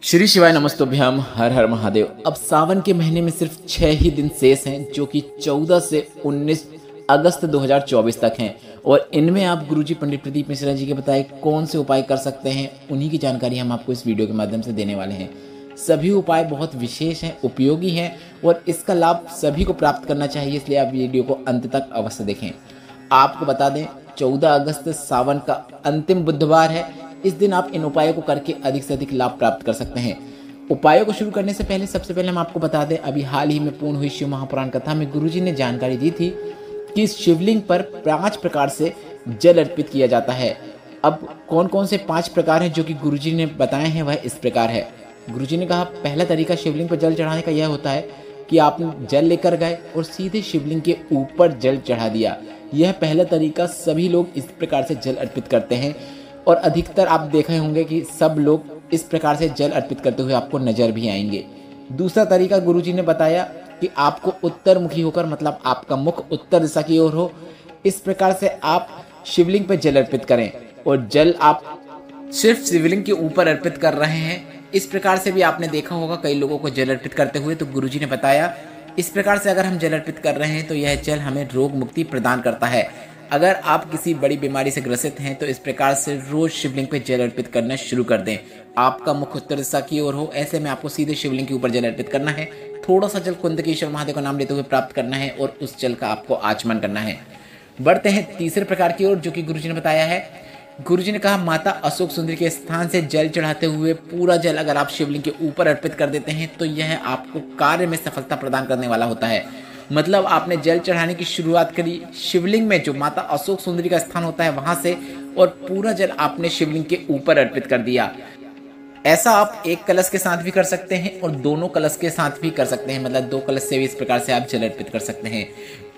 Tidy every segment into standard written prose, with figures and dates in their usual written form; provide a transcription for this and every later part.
श्री शिवाय नमस्तुभ्यम हर हर महादेव। अब सावन के महीने में सिर्फ 6 ही दिन शेष हैं, जो कि 14 से 19 अगस्त 2024 तक हैं। और इनमें आप गुरुजी पंडित प्रदीप मिश्रा जी के बताए कौन से उपाय कर सकते हैं, उन्हीं की जानकारी हम आपको इस वीडियो के माध्यम से देने वाले हैं। सभी उपाय बहुत विशेष हैं, उपयोगी हैं और इसका लाभ सभी को प्राप्त करना चाहिए, इसलिए आप वीडियो को अंत तक अवश्य देखें। आपको बता दें 14 अगस्त सावन का अंतिम बुधवार है। इस दिन आप इन उपायों को करके अधिक से अधिक लाभ प्राप्त कर सकते हैं। उपायों को शुरू करने से पहले सबसे पहले हम आपको बता दें, अभी हाल ही में पूर्ण हुई शिव महापुराण कथा में गुरुजी ने जानकारी दी थी कि शिवलिंग पर 5 प्रकार से जल अर्पित किया जाता है। अब कौन कौन से 5 प्रकार हैं जो कि गुरुजी ने बताए हैं, वह इस प्रकार है। गुरुजी ने कहा पहला तरीका शिवलिंग पर जल चढ़ाने का यह होता है कि आप जल लेकर गए और सीधे शिवलिंग के ऊपर जल चढ़ा दिया। यह पहला तरीका सभी लोग इस प्रकार से जल अर्पित करते हैं और अधिकतर आप देखे होंगे कि सब लोग इस प्रकार से जल अर्पित करते हुए आपको नजर भी आएंगे। दूसरा तरीका गुरुजी ने बताया कि आपको उत्तर मुखी होकर, मतलब आपका मुख उत्तर दिशा की ओर हो, इस प्रकार से आप शिवलिंग पर जल अर्पित करें और जल आप सिर्फ शिवलिंग के ऊपर अर्पित कर रहे हैं। इस प्रकार से भी आपने देखा होगा कई लोगों को जल अर्पित करते हुए। तो गुरुजी ने बताया इस प्रकार से अगर हम जल अर्पित कर रहे हैं तो यह जल हमें रोग मुक्ति प्रदान करता है। अगर आप किसी बड़ी बीमारी से ग्रसित हैं तो इस प्रकार से रोज शिवलिंग पे जल अर्पित करना शुरू कर दें। आपका मुख उत्तर दिशा की ओर हो, ऐसे में आपको सीधे शिवलिंग के ऊपर जल अर्पित करना है। थोड़ा सा जल कुंदकेश्वर महादेव का नाम लेते हुए प्राप्त करना है और उस जल का आपको आचमन करना है। बढ़ते हैं तीसरे प्रकार की ओर, जो कि गुरुजी ने बताया है। गुरुजी ने कहा माता अशोक सुंदरी के स्थान से जल चढ़ाते हुए पूरा जल अगर आप शिवलिंग के ऊपर अर्पित कर देते हैं तो यह आपको कार्य में सफलता प्रदान करने वाला होता है। मतलब आपने जल चढ़ाने की शुरुआत करी शिवलिंग में, जो माता अशोक सुंदरी का स्थान होता है वहां से, और पूरा जल आपने शिवलिंग के ऊपर अर्पित कर दिया। ऐसा आप एक कलश के साथ भी कर सकते हैं और दोनों कलश के साथ भी कर सकते हैं। मतलब 2 कलश से भी इस प्रकार से आप जल अर्पित कर सकते हैं।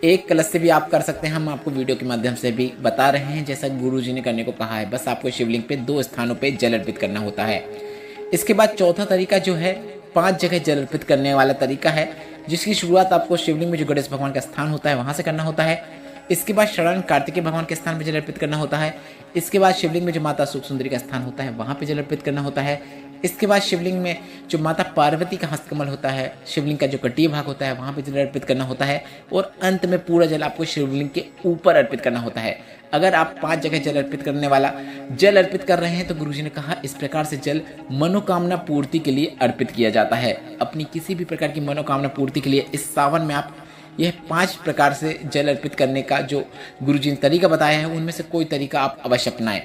एक कलश से भी आप कर सकते हैं, हम आपको वीडियो के माध्यम से भी बता रहे हैं जैसा गुरुजी ने करने को कहा है। बस आपको शिवलिंग पे 2 स्थानों पे जल अर्पित करना होता है। इसके बाद चौथा तरीका जो है 5 जगह जल अर्पित करने वाला तरीका है, जिसकी शुरुआत आपको शिवलिंग में जो गणेश भगवान का स्थान होता है वहां से करना होता है। इसके बाद शरण कार्तिकेय भगवान के स्थान पर जल अर्पित करना होता है। इसके बाद शिवलिंग में जो माता अशोक सुंदरी का स्थान होता है वहां पे जल अर्पित करना होता है। इसके बाद शिवलिंग में जो माता पार्वती का हस्तकमल होता है, शिवलिंग का जो कटीय भाग होता है वहां पे जल अर्पित करना होता है। और अंत में पूरा जल आपको शिवलिंग के ऊपर अर्पित करना होता है। अगर आप 5 जगह जल अर्पित करने वाला जल अर्पित कर रहे हैं तो गुरुजी ने कहा इस प्रकार से जल मनोकामना पूर्ति के लिए अर्पित किया जाता है। अपनी किसी भी प्रकार की मनोकामना पूर्ति के लिए इस सावन में आप यह 5 प्रकार से जल अर्पित करने का जो गुरुजी ने तरीका बताया है उनमें से कोई तरीका आप अवश्य अपनाएं।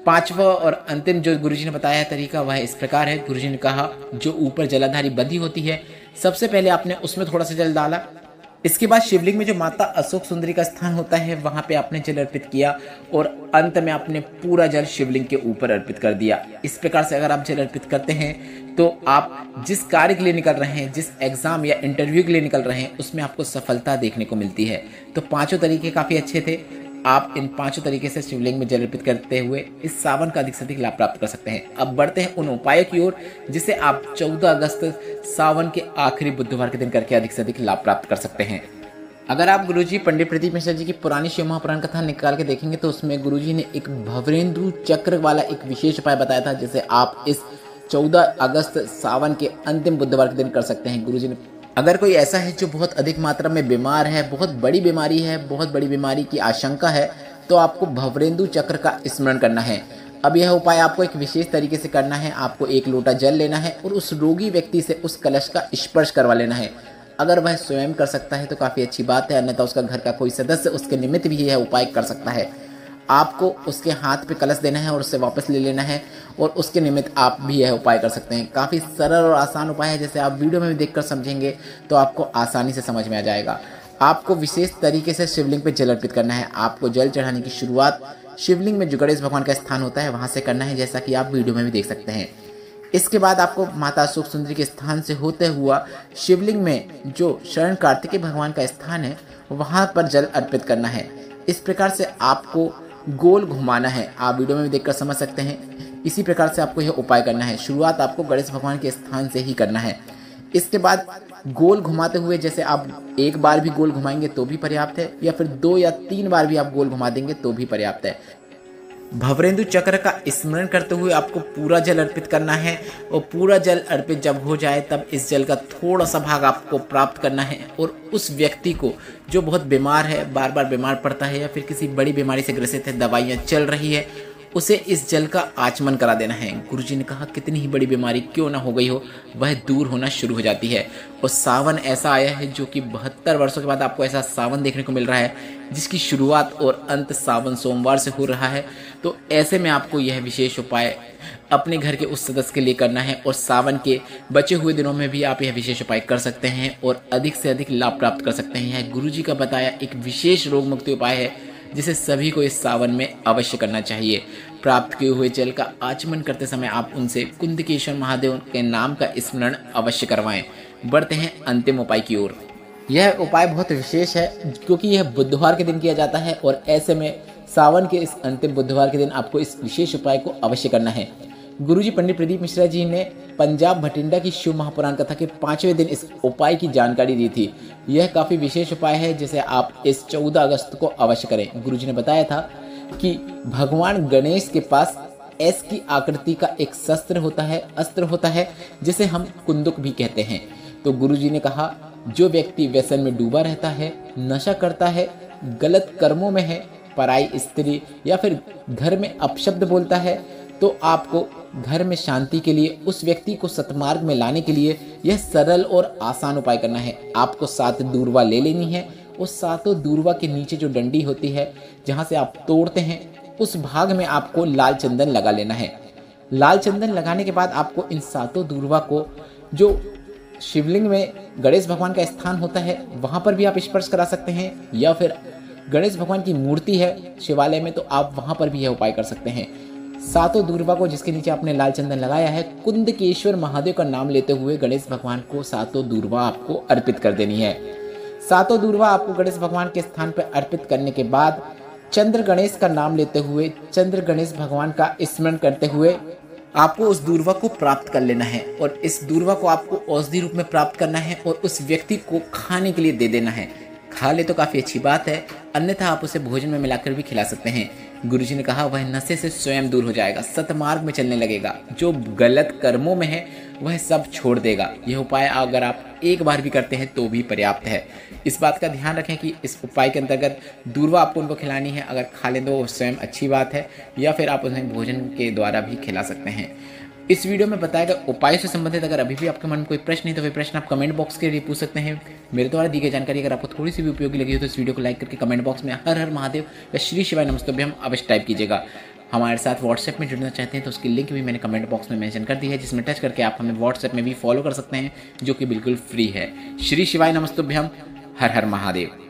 5वां और अंतिम जो गुरुजी ने बताया है तरीका वह इस प्रकार है। गुरुजी ने कहा जो ऊपर जलाधारी बंधी होती है, सबसे पहले आपने उसमें थोड़ा सा जल डाला। इसके बाद शिवलिंग में जो माता अशोक सुंदरी का स्थान होता है वहां पे आपने जल अर्पित किया और अंत में आपने पूरा जल शिवलिंग के ऊपर अर्पित कर दिया। इस प्रकार से अगर आप जल अर्पित करते हैं तो आप जिस कार्य के लिए निकल रहे हैं, जिस एग्जाम या इंटरव्यू के लिए निकल रहे हैं, उसमें आपको सफलता देखने को मिलती है। तो 5 तरीके काफी अच्छे थे। आप इन 5 तरीके से शिवलिंग में जल अर्पित करते हुए इस सावन का अधिक से अधिक लाभ प्राप्त कर सकते हैं। अब बढ़ते हैं उन उपायों की ओर जिसे आप 14 अगस्त सावन के आखिरी बुधवार के दिन करके अधिक से अधिक लाभ प्राप्त कर सकते हैं। अगर आप गुरुजी पंडित प्रदीप मिश्रा जी की पुरानी शिव महापुराण कथा निकाल के देखेंगे तो उसमें गुरुजी ने एक भवरेंद्र चक्र वाला एक विशेष उपाय बताया था, जिसे आप इस 14 अगस्त सावन के अंतिम बुधवार के दिन कर सकते हैं। गुरुजी ने अगर कोई ऐसा है जो बहुत अधिक मात्रा में बीमार है, बहुत बड़ी बीमारी है, बहुत बड़ी बीमारी की आशंका है, तो आपको भवरेंदु चक्र का स्मरण करना है। अब यह उपाय आपको एक विशेष तरीके से करना है। आपको 1 लोटा जल लेना है और उस रोगी व्यक्ति से उस कलश का स्पर्श करवा लेना है। अगर वह स्वयं कर सकता है तो काफ़ी अच्छी बात है, अन्यथा उसका घर का कोई सदस्य उसके निमित्त भी यह उपाय कर सकता है। आपको उसके हाथ पे कलश देना है और उससे वापस ले लेना है और उसके निमित्त आप भी यह उपाय कर सकते हैं। काफ़ी सरल और आसान उपाय है, जैसे आप वीडियो में भी देखकर समझेंगे तो आपको आसानी से समझ में आ जाएगा। आपको विशेष तरीके से शिवलिंग पे जल अर्पित करना है। आपको जल चढ़ाने की शुरुआत शिवलिंग में जो गणेश भगवान का स्थान होता है वहाँ से करना है, जैसा कि आप वीडियो में भी देख सकते हैं। इसके बाद आपको माता अशोक सुंदरी के स्थान से होते हुआ शिवलिंग में जो शरण कार्तिकेय भगवान का स्थान है वहाँ पर जल अर्पित करना है। इस प्रकार से आपको गोल घुमाना है। आप वीडियो में भी देखकर समझ सकते हैं। इसी प्रकार से आपको यह उपाय करना है। शुरुआत आपको गणेश भगवान के स्थान से ही करना है। इसके बाद गोल घुमाते हुए, जैसे आप 1 बार भी गोल घुमाएंगे तो भी पर्याप्त है, या फिर 2 या 3 बार भी आप गोल घुमा देंगे तो भी पर्याप्त है। भवरेंदु चक्र का स्मरण करते हुए आपको पूरा जल अर्पित करना है और पूरा जल अर्पित जब हो जाए तब इस जल का थोड़ा सा भाग आपको प्राप्त करना है और उस व्यक्ति को जो बहुत बीमार है, बार बार बीमार पड़ता है या फिर किसी बड़ी बीमारी से ग्रसित है, दवाइयाँ चल रही है, उसे इस जल का आचमन करा देना है। गुरुजी ने कहा कितनी ही बड़ी बीमारी क्यों ना हो गई हो, वह दूर होना शुरू हो जाती है। और सावन ऐसा आया है जो कि 72 वर्षों के बाद आपको ऐसा सावन देखने को मिल रहा है जिसकी शुरुआत और अंत सावन सोमवार से हो रहा है। तो ऐसे में आपको यह विशेष उपाय अपने घर के उस सदस्य के लिए करना है और सावन के बचे हुए दिनों में भी आप यह विशेष उपाय कर सकते हैं और अधिक से अधिक लाभ प्राप्त कर सकते हैं। यह गुरुजी का बताया एक विशेष रोग मुक्ति उपाय है जिसे सभी को इस सावन में अवश्य करना चाहिए। प्राप्त किए हुए जल का आचमन करते समय आप उनसे कुंदकेश्वर महादेव के नाम का स्मरण अवश्य करवाएं। बढ़ते हैं अंतिम उपाय की ओर। यह उपाय बहुत विशेष है क्योंकि यह बुधवार के दिन किया जाता है और ऐसे में सावन के इस अंतिम बुधवार के दिन आपको इस विशेष उपाय को अवश्य करना है। गुरुजी पंडित प्रदीप मिश्रा जी ने पंजाब भटिंडा की शिव महापुराण कथा के 5वें दिन इस उपाय की जानकारी दी थी। यह काफ़ी विशेष उपाय है जिसे आप इस 14 अगस्त को अवश्य करें। गुरुजी ने बताया था कि भगवान गणेश के पास एस की आकृति का एक अस्त्र होता है जिसे हम कुंदुक भी कहते हैं। तो गुरुजी ने कहा जो व्यक्ति व्यसन में डूबा रहता है, नशा करता है, गलत कर्मों में है, पराई स्त्री या फिर घर में अपशब्द बोलता है, तो आपको घर में शांति के लिए उस व्यक्ति को सतमार्ग में लाने के लिए यह सरल और आसान उपाय करना है। आपको 7 दूर्वा ले लेनी है। उस 7 दूर्वा के नीचे जो डंडी होती है जहाँ से आप तोड़ते हैं उस भाग में आपको लाल चंदन लगा लेना है। लाल चंदन लगाने के बाद आपको इन 7 दूर्वा को जो शिवलिंग में गणेश भगवान का स्थान होता है वहाँ पर भी आप स्पर्श करा सकते हैं या फिर गणेश भगवान की मूर्ति है शिवालय में तो आप वहाँ पर भी यह उपाय कर सकते हैं। 7 दूर्वा को जिसके नीचे आपने लाल चंदन लगाया है, कुंदकेश्वर महादेव का नाम लेते हुए गणेश भगवान को 7 दूर्वा आपको अर्पित कर देनी है। 7 दूर्वा आपको गणेश भगवान के स्थान पर अर्पित करने के बाद चंद्र गणेश का नाम लेते हुए चंद्र गणेश भगवान का स्मरण करते हुए आपको उस दूर्वा को प्राप्त कर लेना है और इस दूर्वा को आपको औषधि रूप में प्राप्त करना है और उस व्यक्ति को खाने के लिए दे देना है। खा ले तो काफ़ी अच्छी बात है, अन्यथा आप उसे भोजन में मिलाकर भी खिला सकते हैं। गुरुजी ने कहा वह नशे से स्वयं दूर हो जाएगा, सतमार्ग में चलने लगेगा, जो गलत कर्मों में है वह सब छोड़ देगा। यह उपाय अगर आप एक बार भी करते हैं तो भी पर्याप्त है। इस बात का ध्यान रखें कि इस उपाय के अंतर्गत दूर्वा आपको उनको खिलानी है। अगर खा लें तो स्वयं अच्छी बात है या फिर आप उन्हें भोजन के द्वारा भी खिला सकते हैं। इस वीडियो में बताए गए उपाय से संबंधित अगर अभी भी आपके मन में कोई प्रश्न है तो वे प्रश्न आप कमेंट बॉक्स के जरिए पूछ सकते हैं। मेरे द्वारा दी गई जानकारी अगर आपको थोड़ी सी भी उपयोगी लगी हो तो इस वीडियो को लाइक करके कमेंट बॉक्स में हर हर महादेव या श्री शिवाय नमस्तुभ्यम अवश्य टाइप कीजिएगा। हमारे साथ व्हाट्सएप में जुड़ना चाहते हैं तो उसकी लिंक भी मैंने कमेंट बॉक्स में मेंशन कर दी है, जिसमें टच करके आप हमें व्हाट्सएप में भी फॉलो कर सकते हैं जो कि बिल्कुल फ्री है। श्री शिवाय नमस्तुभ्यम, हर हर महादेव।